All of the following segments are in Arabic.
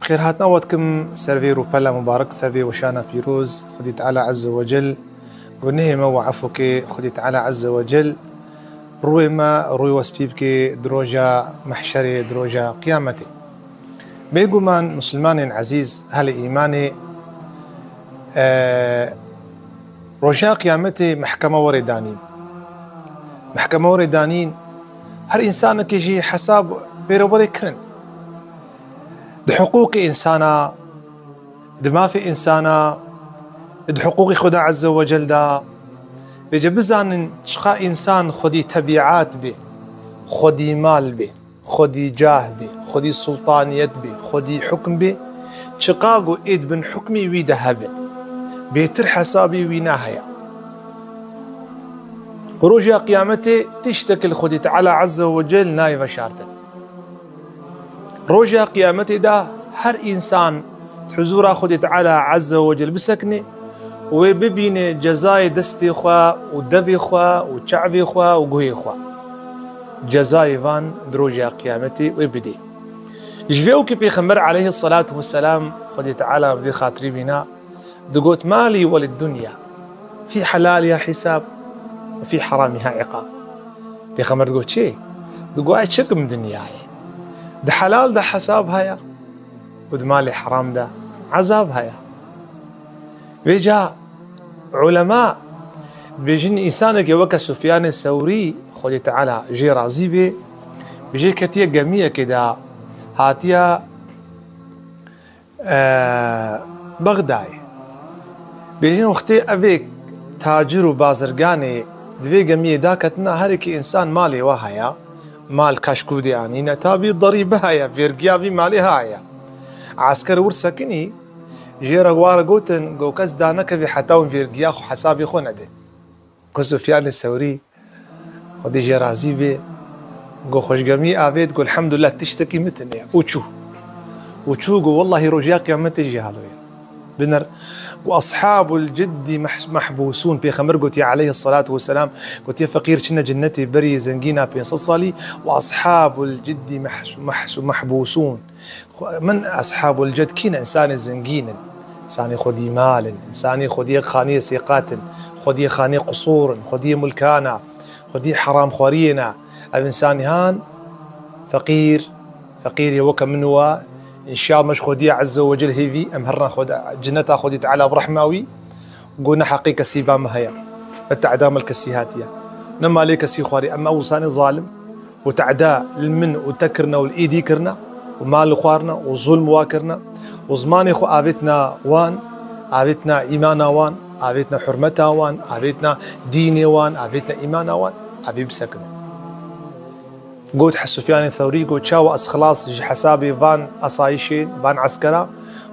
بخير هاتنا وقتكم سرفي روبالا مبارك سرفي وشانا بيروز خدي تعالى عز وجل ونهمة وعفوك خدي تعالى عز وجل روي ما روي وسبيبك دروجة محشري دروجة قيامتي بيقومان مسلمان عزيز هل إيماني رجاء قيامتي محكمة وردانين محكمة وردانين هر إنسانك يجي حساب بيروبري كرن ده حقوق إنسانا ده ما في إنسانا ده حقوق خدا عز وجل ده بجبزان شقاء إنسان خدي تبعات به خدي مال به خدي جاه به خدي سلطانيت به خدي حكم به شقاقو إيد بن حكمي ويدهب بيتر حسابي ويناهيا ورجع قيامتي تشتكي خدي تعالى عز وجل نايفة شارتن رجع قيامتي ده هر إنسان حضور خدي تعالى عز وجل بسكني وببين جزاي دستي خوا ودبي خوا وشعبي خوا وقوي خوا جزاي فان دروجة قيامتي ويبدي جفيوك بيخمر عليه الصلاة والسلام خدي تعالى بدي خاطري بنا دقوت مالي وللدنيا في حلالها حساب وفي حرامها عقاب بيخمر دقوت شيء دقوت شك من دنياي ده حلال ده حساب هيا ود مالي حرام ده عذاب هيا بيجا علماء بيجن إنسانك وكا سفيان الثوري خدي تعالى جي رازي بي بيجي كتير جميع كده هاتيا بغداي بيجي وقتي أبيك تاجر وبازرقاني دوي جميع داكتنا هركي إنسان مالي وهايا مال كاشكودي يعني نتابي ضريبة هايا فيرقيا مالي هايا عسكر ورسكني جيرا غوارا قوتن قو كس دانك في حتاون فيرقيا خو حسابي خو نده كو سفيان الثوري خدي جيرا زيبي قو خوش قمي آبيت قو الحمد لله تشتكي متن وشو قو والله رجاء قيامتي جهالو بنر وأصحاب الجد محبوسون بيخمر قلت يا عليه الصلاة والسلام قلت يا فقير شنا جنتي بري زنقينا بينصصلي وأصحاب الجد محبوسون من أصحاب الجد كين إنسان زنقين إنسان خدي مال إنسان خدي خانية سيقات خدي خانية قصور خدي ملكانا خدي حرام خورينا الإنسان هان فقير يوكا منوا إن شاء الله مش خدي عز وجل هيفي أمهرنا خد جنتها خدي تعالى برحماوي قلنا حقيقة سيبا مهيا التعدام الكسيهاتية نما عليك سي خواري أما أوصاني ظالم وتعداء للمن وتكرنا والإيدي كرنا ومال خوارنا وظلم واكرنا وزماني خو آبتنا وان آبتنا إيمانا وان آبتنا حرمتا وان آبتنا ديني وان آبتنا إيمانا وان أبي بسكنا قلت سفيان الثوري قلت شاو خلاص حسابي فان أصايشين فان عسكرة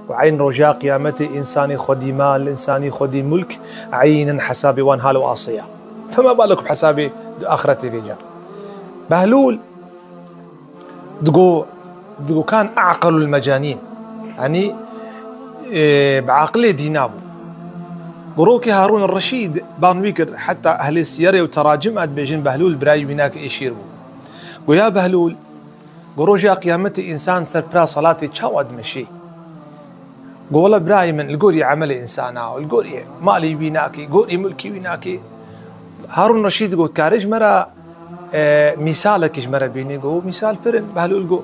وعين رجاء قيامتي إنساني خدي مال إنساني خدي ملك عينا حسابي وان هالو عاصية فما بالك بحسابي آخرتي بيجا بهلول دقو كان أعقل المجانين يعني بعقله دينابو قروكي هارون الرشيد بانويكر حتى أهل السيارة وتراجمات بيجين بهلول براي بناك إيشيربو ويا بهلول قروجا قيامتي إنسان سربرا صلاتي تشاود مشي قولا براي من القوري عمل إنسانا والقوري مالي ويناكي قوري ملكي ويناكي هارون رشيد قو كارج مرا مثالك مرا بيني قو مثال فرن بهلول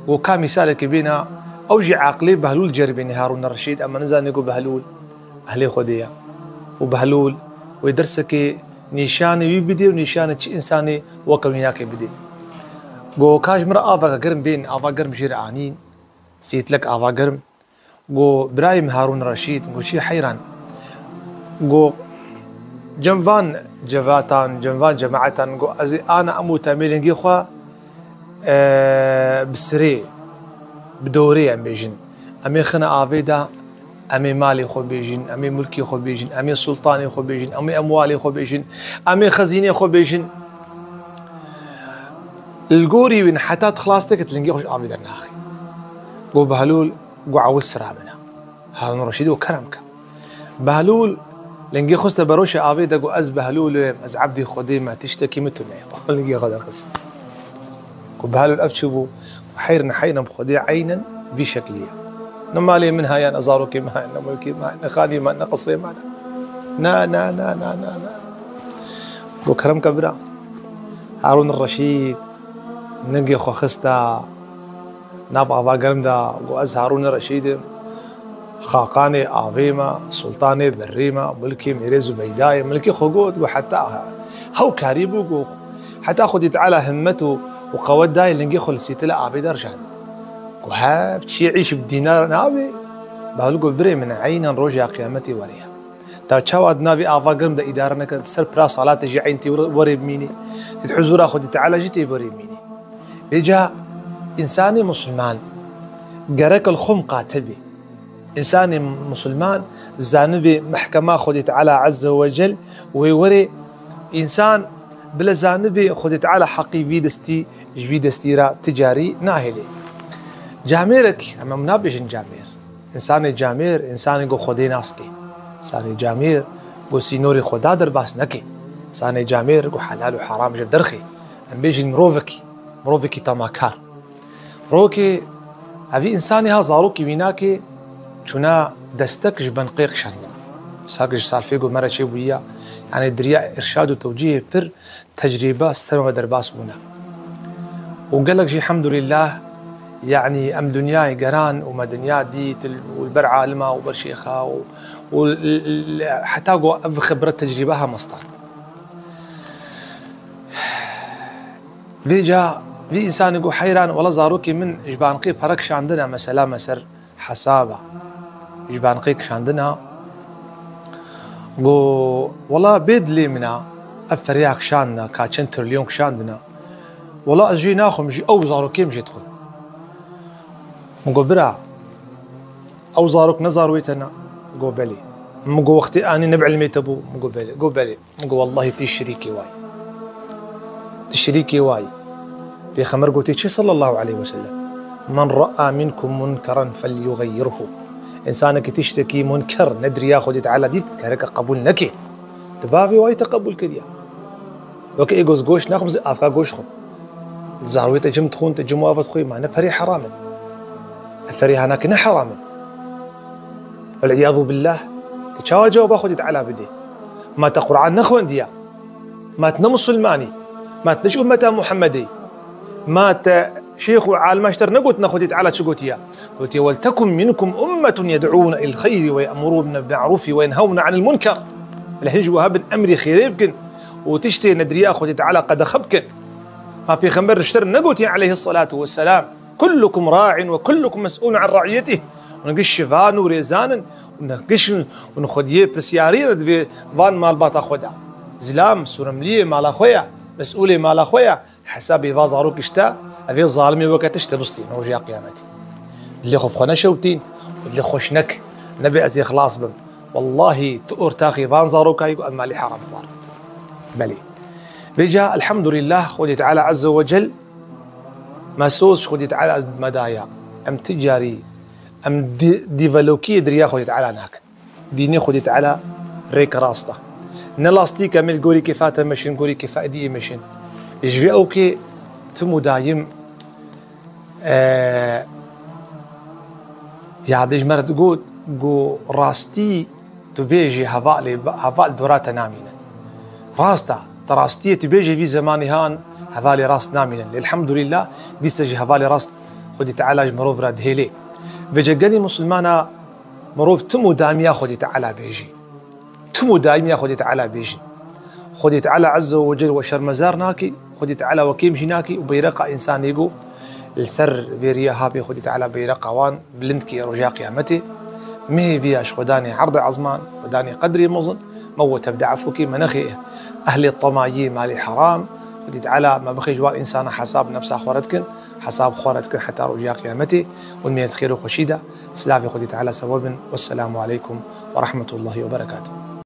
قو كان مثالك بينا أوجي عقلي بهلول جربيني هارون الرشيد أما نزل نقول بهلول أهلي خدية وبهلول ويدرسك نيشاني ويبدي ونيشاني تش إنساني وكويناك بدي قو كاج مرا آفا قرم بين آفا قرم جير عنين سيت لك آفا قرم قو برايم هارون رشيد قو شي حيران قو جنفان جفاتان جنفان جماعتان قو أزي أنا أموت أميلنجي خوا بسري بدوري أم بيجن أمي خنا آفيدا أمي مالي خو بيجن أمي ملكي خو بيجن أمي سلطاني خو بيجن أمي أموالي خو بيجن أمي خزيني خو بيجن القوري وين حتى خلاصتك تلقي خوش آفيدا ناخي قو بهلول قو عول سرامنا هارون رشيد وكرمك بهلول لنجي خست بروش آفيدا قو أز بهلول أز عبدي خدي ما تشتكي متنا لنجي خد القصد قو بهلول أبشبو وحيرنا حينا بخدي عينا بشكلية نمالي منها يا نزاروكي ما أنا ملكي ما أنا خالي ما أنا قصري ما أنا نا نا نا نا نا نا وكرم كبرى هارون الرشيد نجي خو خستا نبغى باقرم دا وأز هارون الرشيد خاقاني آفيما سلطاني بريما ملكي ميري زبيداي ملكي خقود وحتى هو كاريبو حتى خدي تعالى همته وقواد داي اللي نجي خل سيتلا آبي درجان وهاف شي يعيش بالدينار نابي بهلقوا بري من عين رجع قيامتي وريها تا تشاود نابي آفاقرم دا إدارنك سر برا صلاة تجي عينتي وري بميني تتحزورا خدي تعالى جيتي وري بميني بيجا إنساني مسلمان قرك الخم قاتبي إنساني مسلمان زانبي محكمة خدي تعالى عز وجل ويوري إنسان بلا زانبي خدي تعالى حقي فيدستي جفيدستيرا تجاري ناهلي جاميرك أما منابجن جامير إنساني جامير إنساني قو خدي ناسكي إنساني جامير قو سينوري خدا در باس نكي إنساني جامير قو حلال وحرام جب درخي أم بيجن مروفكي تماكار روكي هذه إنساني ها زاروكي بيناكي شنا دستك جبن قيق شاندنا ساقج سالفيقو مرة شي ويا يعني درياء إرشاد وتوجيه بر تجربة سرمة درباس بنا وقال لك شي الحمد لله يعني أم دنياي قران وما دنيا ديت والبر عالمة وبر شيخة حتى قو خبرة تجربها مصطان فيجا في إنسان يقول حيران والله زاروكي من جبان قيب هركش عندنا مثلا مسر حسابة جبان قيكش عندنا قو والله بيد لي منا أفرياك شاننا كاتشن تريليون شاندنا والله أجي ناخم جي أو زاروكي مجي تدخل مقو برا أو زاروك نزارويتنا قو بلي مقو وقتي أني نبع الميتبو مقو بلي قو بلي مقو والله تشريكي واي في خمر قلتي شي صلى الله عليه وسلم من رأى منكم منكرا فليغيره إنسانك تشتكي منكر ندري ياخذ تعالى ديت كرك قبول نكي تبافي واي تقبل كذا وكي إيجوز جوش ناخذ أفكا جوش خم زارويته جم تخون تجم وافت خوي معنا فري حرام الفري هناك حرام والعياذ بالله تشاوى جواب أخذ تعالى بدي ما تقرأ نخون ديا ما تنم مسلماني ما تنش أمة محمدي مات شيخ عالم اشتر نقول ناخذ تعالى شو قلت يا قلت ولتكن منكم أمة يدعون إلى الخير ويأمرون بالمعروف وينهون عن المنكر الهجوة هب أمري خير يمكن وتشتي ندري أخذ تعالى قد خبك ما في خمر اشتر نقول عليه الصلاة والسلام كلكم راع وكلكم مسؤول عن رعيته ونقش فان وريزان ونقش ونخديه بسيارين في فان مال باتا خدا زلام سورمليه مال أخويا مسؤولي مال أخويا حسابي فازاروك اشتا أبي الظالمي وقتش تبسطين وجه قيامتي اللي خبخنا شوتين اللي خوشنك نبي أزي خلاص بم والله تؤر تاخي فانزاروك يقول أما لي حرام ضار بلي بيجا الحمد لله خدي تعالى عز وجل ما سوس خدي تعالى مدايا أم تجاري أم ديفلوكي دريا خدي تعالى هناك ديني خدي تعالى ريك راسطة نلاستي كامل قولي كيفات مشين قولي كيفات دي مشين جفي أوكي تمو دايم يعدج مرد قو راستي تبيجي هفال دورات نامينا راستا تراستي تبيجي في زماني هان هفالي راست نامينا الحمد لله بيسجي هفالي راست خدي تعالى مروف راد هيلي بيجي قالي مسلمانا مروف تمو دايم ياخدي تعالى بيجي تمو دايم ياخدي تعالى بيجي خدي تعالى عز وجل وشر مزارناكي خدي تعالى وكيم جناكي وبيرقى إنسان يقو السر بيريا هابي خدي تعالى بيرقى وان بلندكي رجاء قيامتي مهي بياش خداني عرض عظمان خداني قدري مظن موت ابدع فوكي منخي أهل الطمايي مالي حرام خدي تعالى ما بخي جوار إنسان حساب نفسه خورتكن حساب خورتكن حتى رجاء قيامتي والمية خير وخشيدة سلافي خدي تعالى سبب والسلام عليكم ورحمة الله وبركاته.